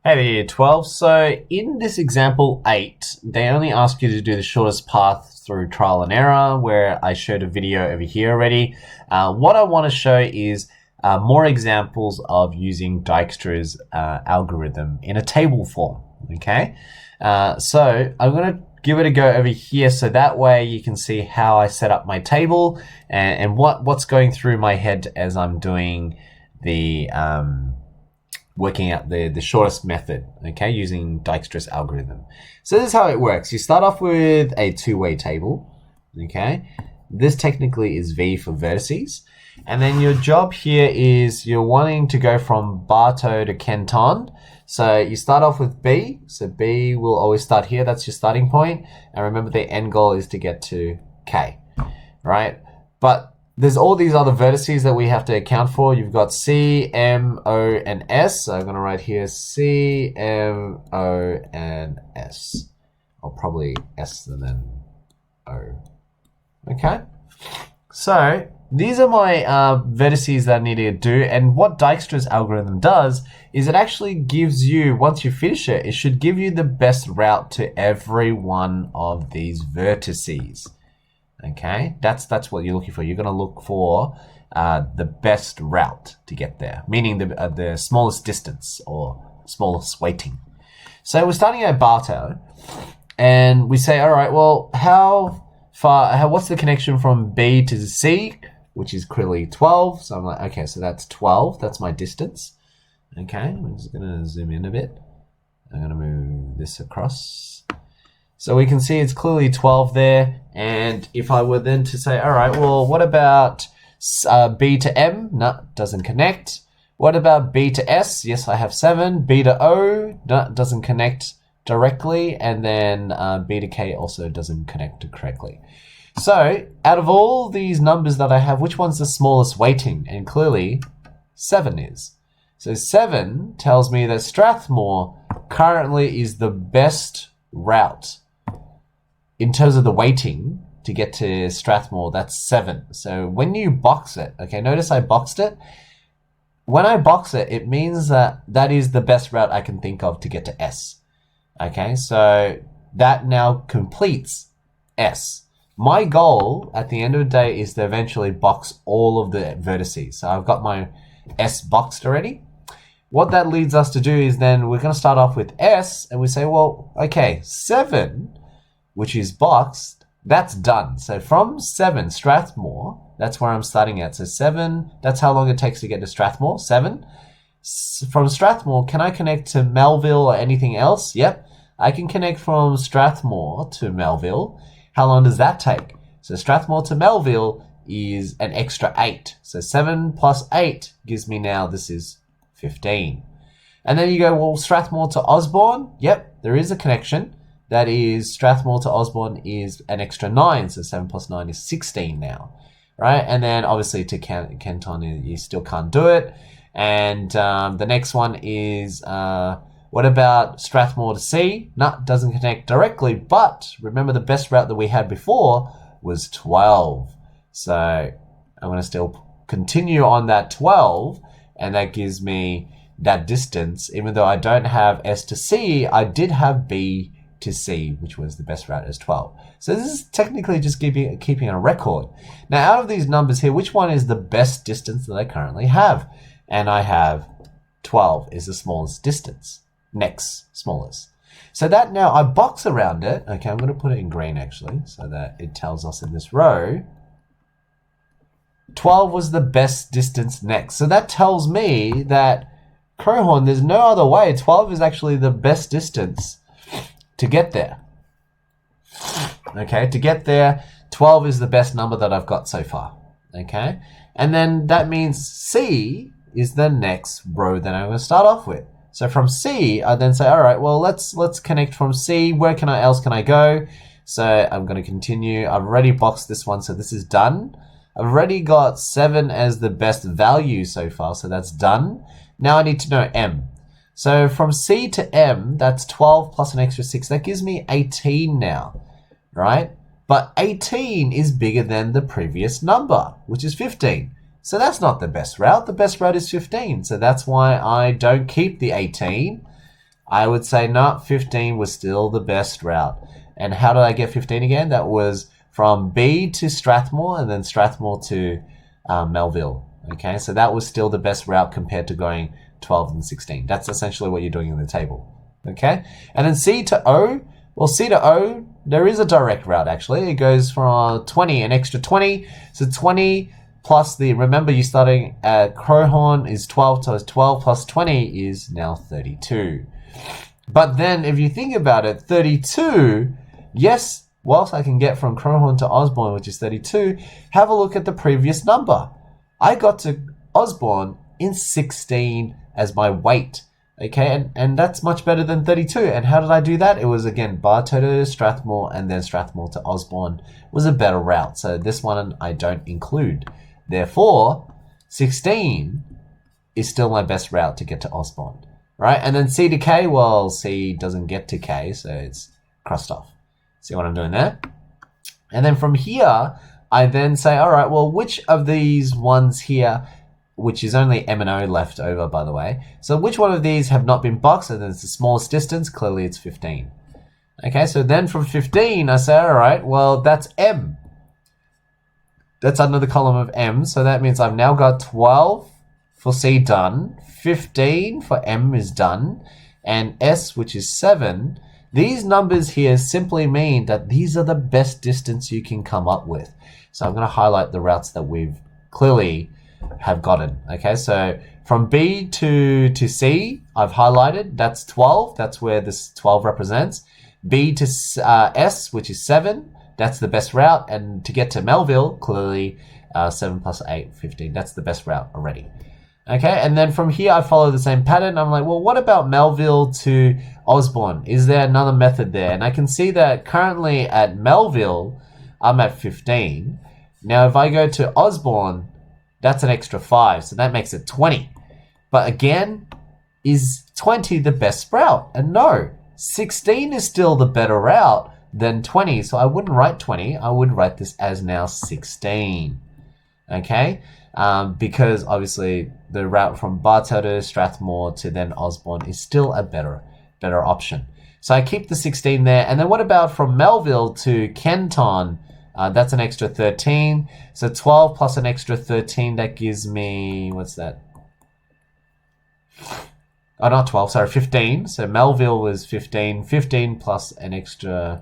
Hey there, Year 12. So in this example 8, they only ask you to do the shortest path through trial and error, where I showed a video over here already. What I want to show is more examples of using Dijkstra's algorithm in a table form, okay? So I'm going to give it a go over here so that way you can see how I set up my table and what's going through my head as I'm doing the working out the shortest method, okay, using Dijkstra's algorithm. So this is how it works. You start off with a two-way table, okay? This technically is V for vertices. And then your job here is you're wanting to go from Bartow to Kenton. So you start off with B. So B will always start here. That's your starting point. And remember, the end goal is to get to K, right? But there's all these other vertices that we have to account for. You've got C, M, O, and S. So I'm going to write here C, M, O, and S. Or probably S and then O. Okay? So these are my vertices that I need to do. And what Dijkstra's algorithm does is it actually gives you, once you finish it, it should give you the best route to every one of these vertices. Okay, that's what you're looking for. You're going to look for the best route to get there, meaning the smallest distance or smallest weighting. So we're starting at Bartow, and we say, all right, well, what's the connection from B to C, which is clearly 12. So I'm like, okay, so that's 12. That's my distance. Okay, I'm just going to zoom in a bit. I'm going to move this across. So we can see it's clearly 12 there. And if I were then to say, all right, well, what about B to M? No, doesn't connect. What about B to S? Yes, I have 7. B to O? No, doesn't connect directly. And then B to K also doesn't connect correctly. So out of all these numbers that I have, which one's the smallest weighting? And clearly 7 is. So 7 tells me that Strathmore currently is the best route. In terms of the weighting to get to Strathmore, that's 7. So when you box it, okay, notice I boxed it. When I box it, it means that that is the best route I can think of to get to S. Okay, so that now completes S. My goal at the end of the day is to eventually box all of the vertices. So I've got my S boxed already. What that leads us to do is then we're going to start off with S and we say, well, okay, 7, which is boxed, that's done. So from 7, Strathmore, that's where I'm starting at. So 7, that's how long it takes to get to Strathmore, 7. From Strathmore, can I connect to Melville or anything else? Yep, I can connect from Strathmore to Melville. How long does that take? So Strathmore to Melville is an extra 8. So 7 plus 8 gives me now, this is 15. And then you go, well, Strathmore to Osborne? Yep, there is a connection. That is, Strathmore to Osborne is an extra 9. So 7 plus 9 is 16 now, right? And then obviously to Kenton, you still can't do it. And the next one is, what about Strathmore to C? No, doesn't connect directly. But remember the best route that we had before was 12. So I'm going to still continue on that 12. And that gives me that distance. Even though I don't have S to C, I did have B to C, which was the best route as 12. So this is technically just keeping a record. Now, out of these numbers here, which one is the best distance that I currently have? And I have 12 is the smallest distance. Next smallest. So that now I box around it. Okay, I'm going to put it in green actually, so that it tells us in this row 12 was the best distance next. So that tells me that Crowhorn, there's no other way. 12 is actually the best distance to get there. Okay, to get there, 12 is the best number that I've got so far. Okay, and then that means C is the next row that I'm going to start off with. So from C, I then say, all right, well, let's connect from C. Where else can I go? So I'm going to continue. I've already boxed this one, so this is done. I've already got 7 as the best value so far, so that's done. Now I need to know M. So from C to M, that's 12 plus an extra 6. That gives me 18 now, right? But 18 is bigger than the previous number, which is 15. So that's not the best route. The best route is 15. So that's why I don't keep the 18. I would say no, 15 was still the best route. And how did I get 15 again? That was from B to Strathmore and then Strathmore to Melville. Okay, so that was still the best route compared to going 12 and 16. That's essentially what you're doing in the table. Okay, and then C to O. Well, C to O, there is a direct route actually. It goes from 20, an extra 20. So 20 plus remember you're starting at Crowhorn is 12, so it's 12 plus 20 is now 32. But then if you think about it, 32, yes, whilst I can get from Crowhorn to Osborne, which is 32, have a look at the previous number. I got to Osborne in 16 as my weight. Okay, and that's much better than 32. And how did I do that? It was, again, Bartow to Strathmore and then Strathmore to Osborne was a better route. So this one I don't include. Therefore, 16 is still my best route to get to Osborne, right? And then C to K, well, C doesn't get to K, so it's crossed off. See what I'm doing there? And then from here, I then say, all right, well, which of these ones here, which is only M and O left over, by the way. So which one of these have not been boxed? And then it's the smallest distance. Clearly, it's 15. Okay, so then from 15, I say, all right, well, that's M. That's under the column of M. So that means I've now got 12 for C done. 15 for M is done. And S, which is 7. These numbers here simply mean that these are the best distance you can come up with. So I'm going to highlight the routes that we've clearly have gotten. Okay, so from B to C, I've highlighted. That's 12. That's where this 12 represents. B to S, which is 7. That's the best route. And to get to Melville, clearly 7 plus 8, 15. That's the best route already. Okay, and then from here, I follow the same pattern. I'm like, well, what about Melville to Osborne? Is there another method there? And I can see that currently at Melville, I'm at 15. Now, if I go to Osborne, that's an extra 5, so that makes it 20. But again, is 20 the best route? And no, 16 is still the better route than 20. So I wouldn't write 20. I would write this as now 16. Okay? Because obviously the route from Bartow to Strathmore to then Osborne is still a better option. So I keep the 16 there. And then what about from Melville to Kenton? That's an extra 13. So 12 plus an extra 13, that gives me, what's that? Oh, not 12, sorry, 15. So Melville was 15. 15 plus an extra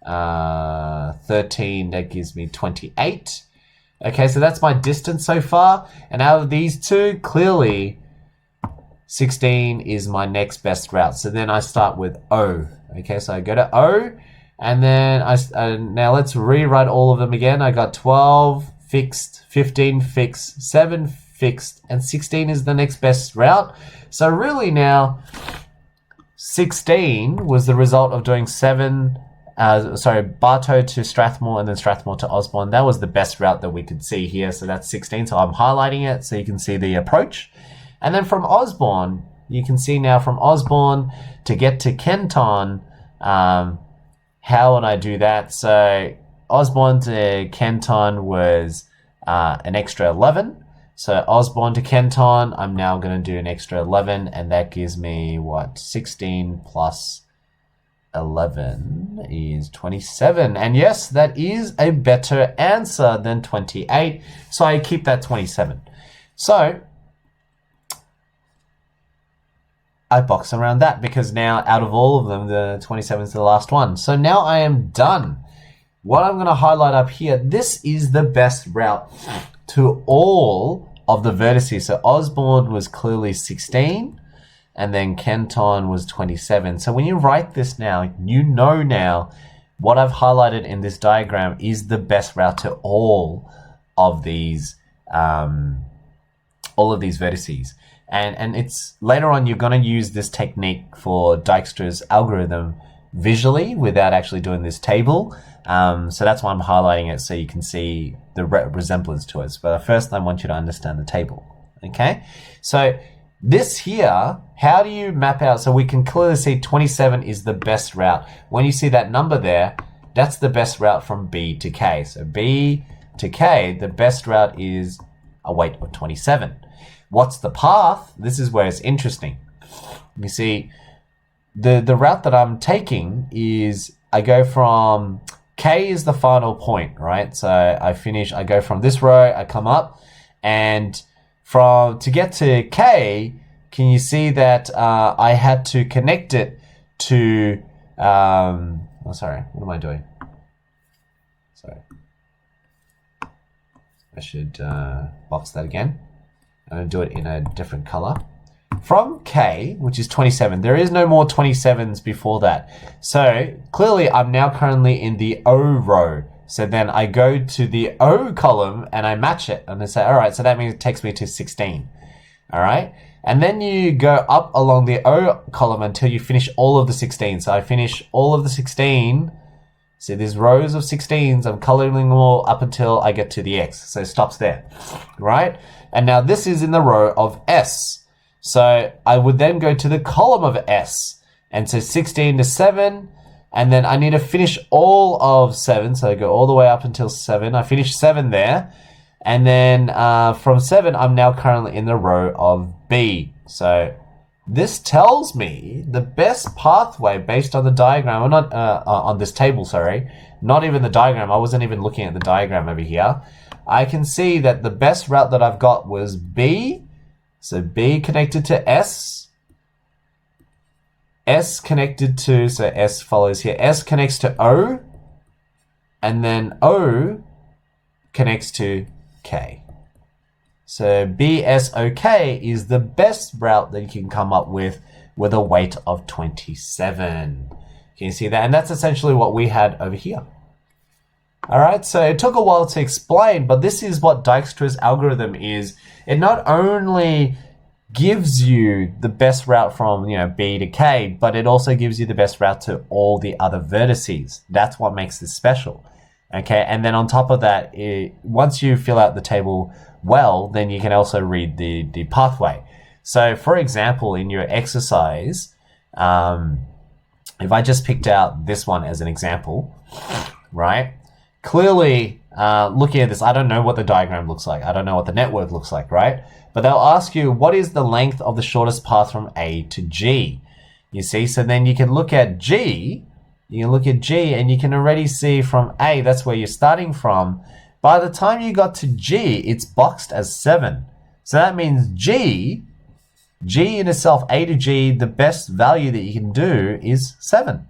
13, that gives me 28. Okay, so that's my distance so far. And out of these two, clearly 16 is my next best route. So then I start with O. Okay, so I go to O. And then now let's rewrite all of them again. I got 12 fixed, 15 fixed, 7 fixed, and 16 is the next best route. So really now, 16 was the result of doing Bartow to Strathmore and then Strathmore to Osborne. That was the best route that we could see here. So that's 16. So I'm highlighting it so you can see the approach. And then from Osborne, you can see now from Osborne to get to Kenton, how would I do that? So Osborne to Kenton was an extra 11. So Osborne to Kenton, I'm now going to do an extra 11, and that gives me, what, 16 plus 11 is 27. And yes, that is a better answer than 28. So I keep that 27. So I box around that because now out of all of them, the 27 is the last one. So now I am done. What I'm going to highlight up here, this is the best route to all of the vertices. So Osborne was clearly 16 and then Kenton was 27. So when you write this now, you know now what I've highlighted in this diagram is the best route to all of these vertices. And it's later on you're going to use this technique for Dijkstra's algorithm visually without actually doing this table. So that's why I'm highlighting it so you can see the resemblance to it. But first I want you to understand the table. Okay? So this here, how do you map out? So we can clearly see 27 is the best route. When you see that number there, that's the best route from B to K. So B to K, the best route is a weight of 27. What's the path? This is where it's interesting. You see, the route that I'm taking is I go from K is the final point, right? So I go from this row, I come up, and to get to K, can you see that I had to connect it to, oh, sorry, what am I doing? Sorry. I should box that again. I'm going to do it in a different color. From K, which is 27, there is no more 27s before that. So clearly I'm now currently in the O row. So then I go to the O column and I match it. And I say, all right, so that means it takes me to 16. All right. And then you go up along the O column until you finish all of the 16. So I finish all of the 16. So there's rows of 16s. I'm coloring them all up until I get to the X. So it stops there, right? And now this is in the row of S. So I would then go to the column of S. And so 16 to 7. And then I need to finish all of 7. So I go all the way up until 7. I finish 7 there. And then from 7, I'm now currently in the row of B. So this tells me the best pathway based on the diagram, or not on this table, sorry, not even the diagram. I wasn't even looking at the diagram over here. I can see that the best route that I've got was B. So B connected to S. S connected to, so S follows here. S connects to O. And then O connects to K. So BSOK is the best route that you can come up with a weight of 27. Can you see that? And that's essentially what we had over here. All right, so it took a while to explain, but this is what Dijkstra's algorithm is. It not only gives you the best route from B to K, but it also gives you the best route to all the other vertices. That's what makes this special. Okay, and then on top of that, once you fill out the table well, then you can also read the pathway. So for example, in your exercise, if I just picked out this one as an example, right? Clearly, looking at this, I don't know what the diagram looks like. I don't know what the network looks like, right? But they'll ask you, what is the length of the shortest path from A to G? You see, so then you can look at G, and you can already see from A, that's where you're starting from. By the time you got to G, it's boxed as 7. So that means G in itself, A to G, the best value that you can do is 7.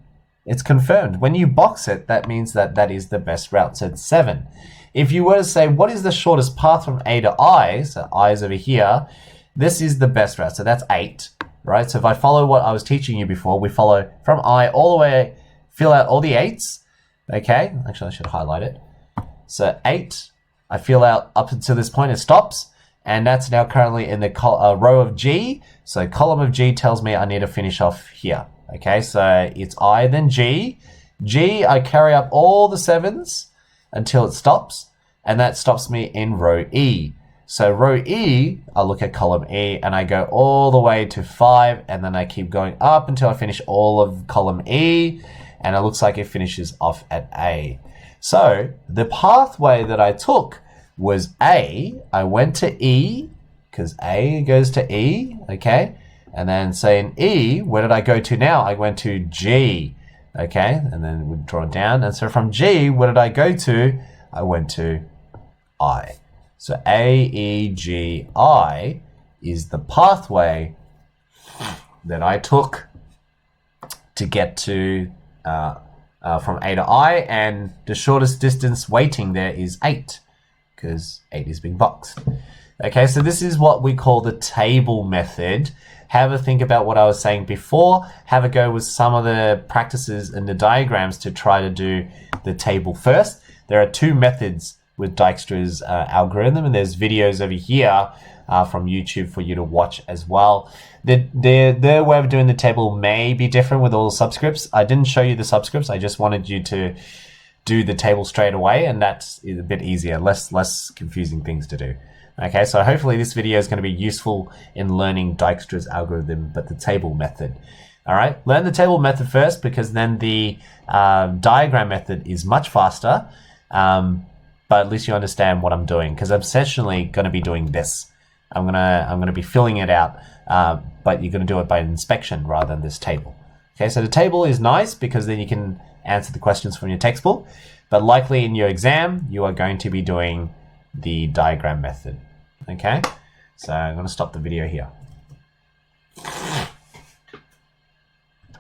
It's confirmed. When you box it, that means that that is the best route. So it's 7. If you were to say, what is the shortest path from A to I? So I is over here. This is the best route. So that's 8, right? So if I follow what I was teaching you before, we follow from I all the way, fill out all the 8s. Okay. Actually, I should highlight it. So 8, I fill out up until this point, it stops. And that's now currently in the row of G. So column of G tells me I need to finish off here. Okay, so it's I, then G. G, I carry up all the 7s until it stops. And that stops me in row E. So row E, I look at column E and I go all the way to 5. And then I keep going up until I finish all of column E. And it looks like it finishes off at A. So the pathway that I took was A. I went to E, because A goes to E, okay? And then say in E, where did I go to now? I went to G, okay? And then we draw it down. And so from G, where did I go to? I went to I. So A, E, G, I is the pathway that I took to get to from A to I, and the shortest distance waiting there is 8, because 8 is being boxed. Okay, so this is what we call the table method. Have a think about what I was saying before. Have a go with some of the practices and the diagrams to try to do the table first. There are 2 methods with Dijkstra's algorithm, and there's videos over here from YouTube for you to watch as well. Their way of doing the table may be different with all the subscripts. I didn't show you the subscripts. I just wanted you to do the table straight away, and that's a bit easier, less confusing things to do. Okay, so hopefully this video is going to be useful in learning Dijkstra's algorithm, but the table method. All right, learn the table method first, because then the diagram method is much faster, but at least you understand what I'm doing, because I'm essentially going to be doing this. I'm gonna be filling it out, but you're going to do it by inspection rather than this table. Okay, so the table is nice because then you can answer the questions from your textbook, but likely in your exam, you are going to be doing the diagram method. Okay, so I'm going to stop the video here.